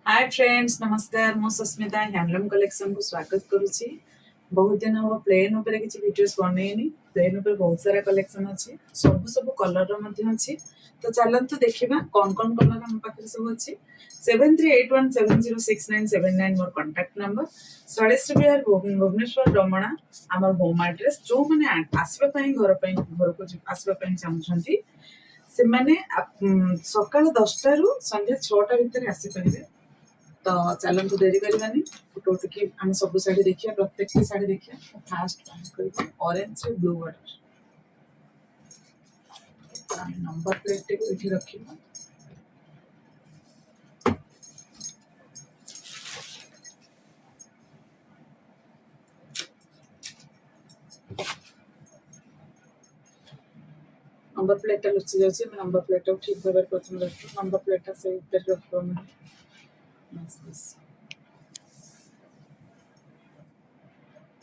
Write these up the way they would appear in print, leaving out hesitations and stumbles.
Hi friends नमस्कार मु Sushmita handloom collection को स्वागत करुच्ची। बहुत दिन हम प्लेन ऊपर किसी वीडियोस बनईनी प्लेन ऊपर बहुत सारा कलेक्शन अच्छी सब सब कलर अच्छी तो चलतु देखा कौन कौन कलर आम पाखे सब अच्छी 7381706979 मोर कांटेक्ट नंबर षडेश्वरी विहार भुवनेश्वर रमणा आम होम एड्रेस जो मैंने आसवाई घर को आसवाई चाहूँगी से मैंने सकाल 10टा रु संध्या 6टा भितर आसीपारे। तो चलतु देरी करवानी फोटो उठिकी आम सब शाढ़ी देखिए प्रत्येक शाढ़ी देखिए fast orange blue border number plate T रखा नंबर प्लेटा लुचि जाए नंबर प्लेट ठीक भाव प्रथम रख नंबर प्लेटा से रख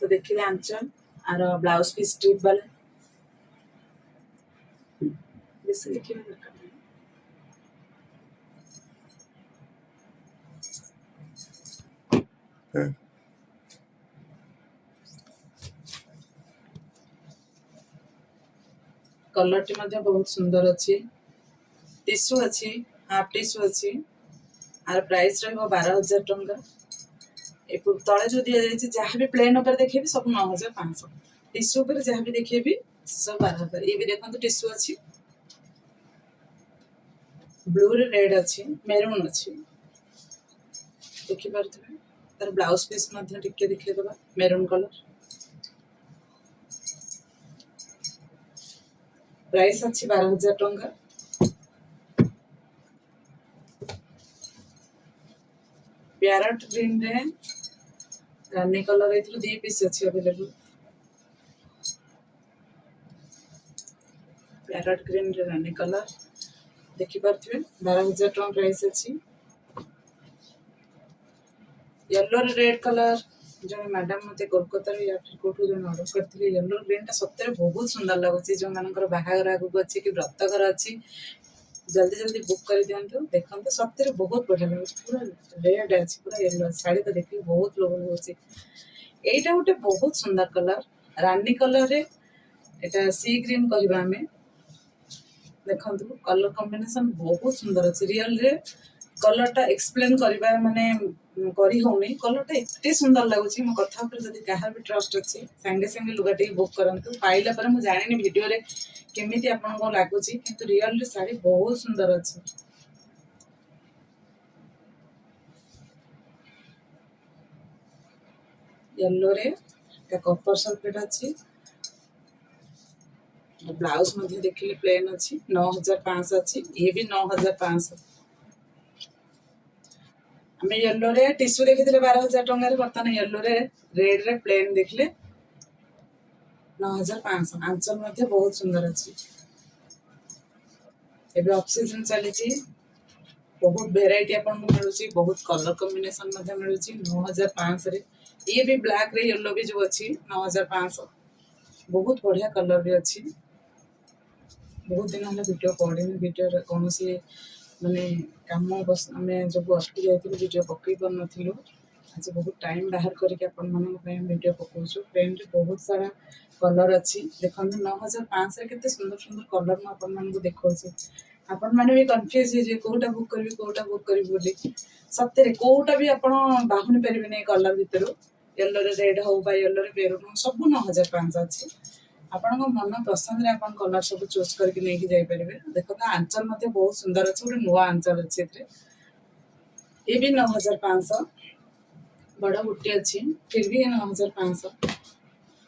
तो देखिए आंचल आर ब्लाउज पीस स्ट्रिप वाला बेसी देखिए दरकार कलर टी बहुत सुंदर अच्छी टिश्यू अच्छी हाफ टिश्यू अच्छी आर प्राइस रहा 12,000 टंका तले जो दि जाए जहाँ भी प्लेन ऊपर देखे सब 9,500 टिश्यू पर जहाँ भी देखे सब 12,000 ये भी देखो टिश्यू अच्छी ब्लू रेड अच्छी मेरून अच्छी देखिए तार ब्लाउज पीस टिके देखिए मेरून कलर प्राइस अच्छी 12,000 टंका प्यारट ग्रीन रे रानी कलर दी पीस अच्छी अवेलेबल प्यारट ग्रीन रे रानी कलर देखिपे 12,000 टंका प्राइस अच्छी येलो रेड कलर जो मैडम मत कोलकाता कौटू जो अर्डर करते येलो ग्रीन टा सत्य बहुत सुंदर लगुच जो मान बाहागर आगू अच्छी कि व्रतघर अच्छी जल्दी जल्दी बुक कर दिखाँ देखते सत्य बहुत बढ़िया लगे पूरा रेड अच्छी पूरा येलो शाढ़ी तो देखिए बहुत लोग यहाँ गोटे बहुत सुंदर कलर रानी कलर रे एटा सी ग्रीन कहवा आम देखु कलर कॉम्बिनेशन बहुत सुंदर अच्छी रियल रे कलर टा एक्सप्लेन करवा माने करी होनी कलर टा एते सुंदर लगुच मो कथा ऊपर जदी कहार भी ट्रस्ट अच्छी संगे संगे लुगा टी बुक करंतु पाइला पर मु जानिनी वीडियो रे केमिति आपन को लागुच किंतु रियल रे साड़ी बहुत सुंदर अच्छी येलो रे कॉपर सल्फेट अच्छी ब्लाउज मध्ये देखिले प्लेन अच्छी 9,500 अच्छी ये भी 9,500 आम येलो रे टिश्यू देखी 12,000 टंका बर्तमान येलो रे रेड रे प्लेन देखले 9,500 आंचल मध्ये बहुत सुंदर अच्छी एबे ऑफ सीजन चली बहुत वेराइटी आपन मिलुची बहुत कलर कॉम्बिनेशन मध्ये मिलुची 9,500 रे ये भी ब्लैक रे येलो भी जो अच्छी 9,500 बहुत बढ़िया कलर भी अच्छी बहुत दिन है वीडियो पढ़ी वीडियो कौन सी माने काम बस आम जब अटकी जाइए वीडियो पकई पार नु आज बहुत टाइम बाहर करके वीडियो पकाऊँ पेन बहुत सारा कलर अच्छी देखो 9,500 के सुंदर सुंदर कलर मुझे देखा आपण मैंने भी कन्फ्यूज हो कौटा बुक करी बोली सत्य कौटा भी आप बाहुनी पारे कलर भितर येलो रे रेड हो येलो रे मेरून हो सब 9,500 अच्छी आपण मन पसंद रे कलर सब चूज करके नहीं जापर देखो आंचल बहुत सुंदर अच्छे गोटे नुआ आंचल अच्छे ये भी 9,500 बड़ बुटी अच्छी फिर भी 9,500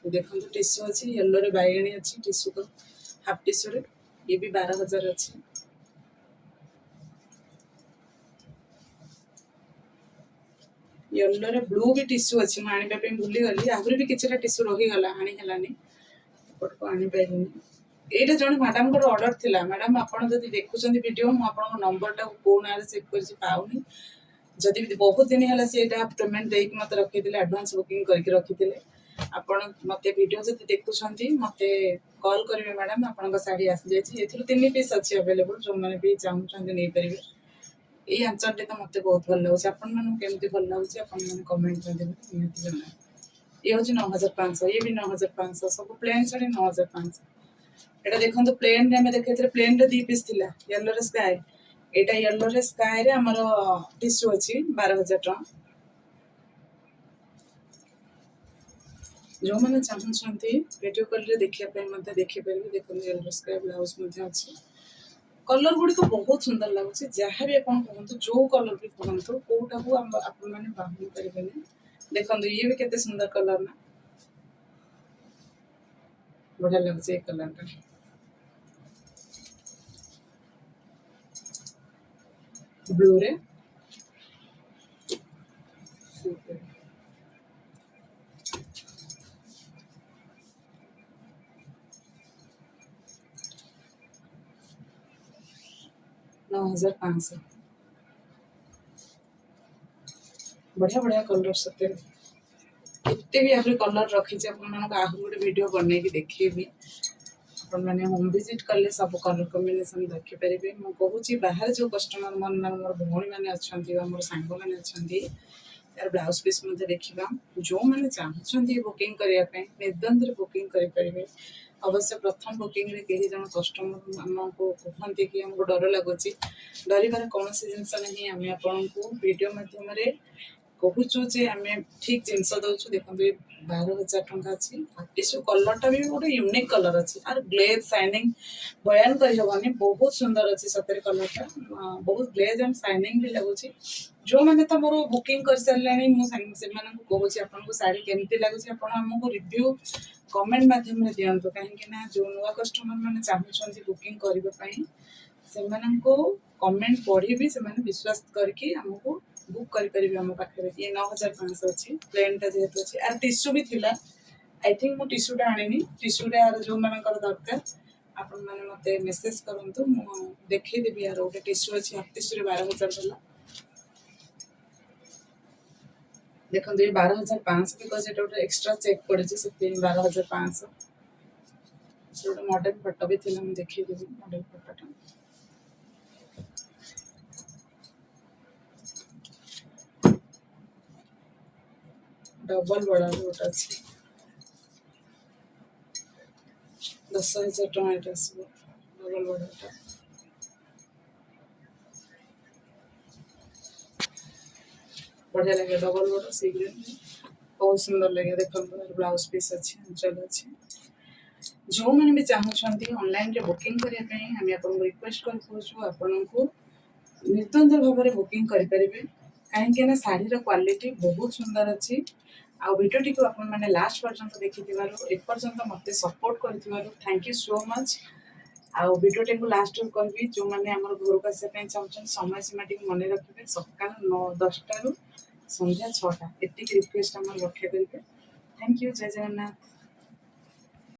देखो टिश्यू अच्छी येलो रे बैगणी अच्छी टिश्यू को हाफ टिश्यू रे ये भी 12,000 अच्छी येलो रे ब्लू भी टिश्यू अच्छी मुझे भूली गली आहुरी भी किसी टिश्यू रहीगला आनी को आनी पाइलिनी एटा जन मैडम को ऑर्डर थिला मैडम आपण जदी देखुछन वीडियो मु आपण नंबर टा को ना रे सेव करछि पाउनी जदी बहुत दिन हला सेटा पेमेंट देक मते रखिथिले एडवांस बुकिंग करके रखिथिले आपण मते वीडियो जदी देखुछन मते कॉल करिवे मैडम आपण का साड़ी आसी जायछि एथिरु 3 पीस अछि अवेलेबल जो माने भी चाहउछन नै परिबे ଏଇ ଆଞ୍ଚଳଟି ତ ମତେ ବହୁତ ଭଲ ଲାଗୁଛି। ଆପଣମାନଙ୍କୁ କେମିତି ଭଲ ଲାଗୁଛି ଆପଣମାନେ କମେଣ୍ଟ କରିଦେବେ, ନିହାତି ଜଣାଏ। ଇଏ ହଉଛି 9500, ଇଏ ବି 9500, ସବୁ ପ୍ଲେନ୍ ଶାଢ଼ୀ 9500। ଏଇଟା ଦେଖନ୍ତୁ ପ୍ଲେନରେ ଆମେ ଦେଖେଇଥିଲେ, ପ୍ଲେନରେ 2 ପିସ୍ ଥିଲା, ୟେଲୋରେ ସ୍କାଏ। ଏଇଟା ୟେଲୋରେ ସ୍କାଏରେ ଆମର ଟିସୁ ଅଛି 12000 ଟଙ୍କା। ଯୋଉମାନେ ଚାହୁଁଛନ୍ତି ଭିଡ଼ିଓ କଲରେ ଦେଖିବା ପାଇଁ ମଧ୍ୟ ଦେଖିପାରିବେ। ଦେଖନ୍ତୁ ୟେଲୋ ସ୍କାଏ ବ୍ଲାଉଜ ମଧ୍ୟ ଅଛି। କଲର ଗୁଡ଼ିକ ବହୁତ ସୁନ୍ଦର ଲାଗୁଛି। ଯାହା ବି ଆପଣ କୁହନ୍ତୁ, ଯୋଉ କଲର ବି କୁହନ୍ତୁ, କୋଉଟାକୁ ଆପଣମାନେ ବାହୁନି ପାରିବେନି। ଦେଖନ୍ତୁ ଇଏ ବି କେତେ ସୁନ୍ଦର କଲର ନା, ବଢିଆ ଲାଗୁଛି ଏ କଲରଟା। ବ୍ଲୁରେ 9500। ବଢିଆ ବଢିଆ କଲର ସତରେ। ଏତେ ବି ଆହୁରି କଲର ରଖିଛି, ଆପଣମାନଙ୍କୁ ଆହୁରି ଗୋଟେ ଭିଡ଼ିଓ ବନେଇକି ଦେଖେଇବି। ଆପଣମାନେ ହୋମ୍ ଭିଜିଟ୍ କଲେ ସବୁ କଲର କମ୍ବିନେସନ୍ ଦେଖିପାରିବେ। ମୁଁ କହୁଛି ବାହାରେ ଯେଉଁ କଷ୍ଟମର ମୋର ଭଉଣୀମାନେ ଅଛନ୍ତି ବା ମୋର ସାଙ୍ଗମାନେ ଅଛନ୍ତି, ତାର ବ୍ଲାଉଜ ପିସ୍ ମଧ୍ୟ ଦେଖିବା। ଯୋଉମାନେ ଚାହୁଁଛନ୍ତି ବୁକିଂ କରିବା ପାଇଁ ନିର୍ଦ୍ୱନ୍ଦରେ ବୁକିଂ କରିପାରିବେ। ଅବଶ୍ୟ ପ୍ରଥମ ବୁକିଂରେ କେହି ଜଣ କଷ୍ଟମର ଆମକୁ କୁହନ୍ତି କି ଆମକୁ ଡର ଲାଗୁଛି, ଡରିବାର କୌଣସି ଜିନିଷ ନାହିଁ। ଆମେ ଆପଣଙ୍କୁ ଭିଡ଼ିଓ ମାଧ୍ୟମରେ କହୁଛୁ ଯେ ଆମେ ଠିକ୍ ଜିନିଷ ଦଉଛୁ। ଦେଖନ୍ତୁ ଏ 12000 ଟଙ୍କା ଅଛି। ଟିସୁ କଲରଟା ବି ଗୋଟେ ୟୁନିକ୍ କଲର ଅଛି, ଆର ଗ୍ଲେଜ୍ ସାଇନିଂ ବୟାନ କରିହବନି, ବହୁତ ସୁନ୍ଦର ଅଛି ସତରେ କଲରଟା। ବହୁତ ଗ୍ଲେଜ୍ ଆଣ୍ଡ ସାଇନିଂ ବି ଲାଗୁଛି। ଯୋଉମାନେ ତ ମୋର ବୁକିଂ କରିସାରିଲେଣି, ମୁଁ ସେମାନଙ୍କୁ କହୁଛି ଆପଣଙ୍କୁ ଶାଢ଼ୀ କେମିତି ଲାଗୁଛି ଆପଣ ଆମକୁ ରିଭ୍ୟୁ କମେଣ୍ଟ ମାଧ୍ୟମରେ ଦିଅନ୍ତୁ। କାହିଁକି ନା ଯୋଉ ନୂଆ କଷ୍ଟମର ମାନେ ଚାହୁଁଛନ୍ତି ବୁକିଂ କରିବା ପାଇଁ, ସେମାନଙ୍କୁ କମେଣ୍ଟ ପଢିବି, ସେମାନେ ବିଶ୍ୱାସ କରିକି ଆମକୁ ବୁକ୍ କରିପାରିବେ ଆମ ପାଖରେ। ଇଏ 9500 ଅଛି, ପ୍ଲେନ୍ଟା ଯେହେତୁ ଅଛି। ଆର ଟିସୁ ବି ଥିଲା, ଆଇ ଥିଙ୍କ ମୁଁ ଟିସୁଟା ଆଣିନି। ଟିସୁଟା ଆର ଯୋଉମାନଙ୍କର ଦରକାର ଆପଣମାନେ ମୋତେ ମେସେଜ କରନ୍ତୁ, ମୁଁ ଦେଖେଇଦେବି। ଆର ଗୋଟେ ଟିସୁ ଅଛି, ହାଫ୍ ଟିସୁରେ 12000 ଦେଲା। ଦେଖନ୍ତୁ ଏ 12500, ବିକଜ ଏଟା ଗୋଟେ ଏକ୍ସଟ୍ରା ଚେକ୍ ପଡିଛି, ସେଥିପାଇଁ 12500। ଗୋଟେ ମଡେଲ ଫଟୋ ବି ଥିଲା, ମୁଁ ଦେଖେଇଦେବି ମଡେଲ ଫଟୋଟା। ଡବଲ ବଡ ଗୋଟେ ଅଛି, 10000 ଟଙ୍କା ଏଟା ଆସିବ ଡବଲ ବଡଟା। ବଢିଆ ଲାଗେ ଡବଲ ବଡ ସି ଗ୍ରୀନ, ବହୁତ ସୁନ୍ଦର ଲାଗେ। ଦେଖନ୍ତୁ ବ୍ଲାଉଜ ପିସ୍ ଅଛି, ଆଞ୍ଚଲ ଅଛି। ଯୋଉମାନେ ବି ଚାହୁଁଛନ୍ତି ଅନଲାଇନରେ ବୁକିଂ କରିବା ପାଇଁ, ଆମେ ଆପଣଙ୍କୁ ରିକ୍ୱେଷ୍ଟ କରିପାରୁଛୁ ଆପଣଙ୍କୁ ନିର୍ଦ୍ୱନ୍ଦ୍ୱ ଭାବରେ ବୁକିଂ କରିପାରିବେ। କାହିଁକି ନା ଶାଢ଼ୀର କ୍ୱାଲିଟି ବହୁତ ସୁନ୍ଦର ଅଛି। ଆଉ ଭିଡ଼ିଓଟିକୁ ଆପଣମାନେ ଲାଷ୍ଟ ପର୍ଯ୍ୟନ୍ତ ଦେଖିଥିବାରୁ, ଏପର୍ଯ୍ୟନ୍ତ ମୋତେ ସପୋର୍ଟ କରିଥିବାରୁ ଥ୍ୟାଙ୍କ ୟୁ ସୋ ମଚ୍। ଆଉ ଭିଡ଼ିଓଟିକୁ ଲାଷ୍ଟରୁ କହିବି, ଯୋଉମାନେ ଆମର ଘରକୁ ଆସିବା ପାଇଁ ଚାହୁଁଛନ୍ତି ସମୟ ସୀମା ଟିକେ ମନେ ରଖିବେ। ସକାଳ 10ଟାରୁ ସନ୍ଧ୍ୟା 6ଟା, ଏତିକି ରିକ୍ୱେଷ୍ଟ ଆମର ରକ୍ଷା କରିବେ। ଥ୍ୟାଙ୍କ ୟୁ, ଜୟ ଜଗନ୍ନାଥ।